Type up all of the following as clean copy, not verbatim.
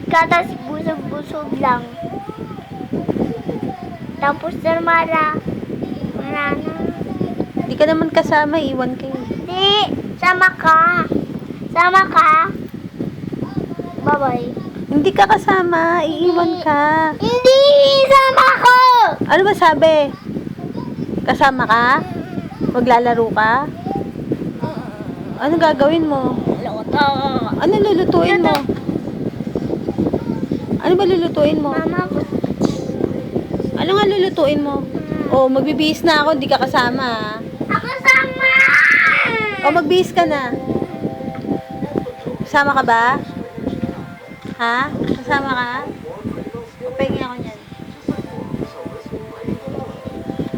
Katas busog-busog lang. Tapos Mara, wala na. Hindi ka naman kasama, iwan kayo. Di, sama ka. Sama ka. Bye-bye. Hindi ka kasama, iiwan ka. Hindi, sama ko. Ano ba sabi? Kasama ka? Maglalaro ka? Ano gagawin mo? Loto. Ano lulutuin mo? Ano ba lulutuin mo? Mama ko. Ano nga lulutuin mo? Oh, magbibihis na ako, hindi ka kasama. Ako sama. Oh, magbihis ka na. Kasama ka ba? Ha? Kasama ka? O, pahingi ako niyan.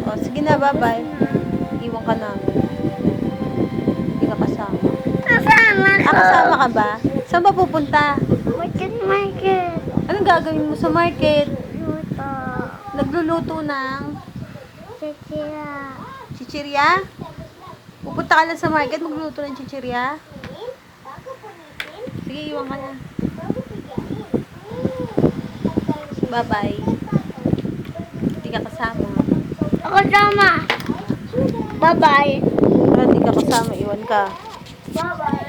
Oh, sige na, bye-bye. Iwan ka namin. Hindi ka kasama. Kasama ko. Ah, kasama ka ba? Saan ba pupunta? Market. Anong gagawin mo sa market? Luto. Nagluluto ng Chichira. chichirya? Pupunta ka lang sa market, magluluto ng chichirya? Sige, iwan ka na. Bye-bye. Hindi ka kasama. Ako sama. Bye-bye. Hindi ka kasama, iwan ka. Bye-bye.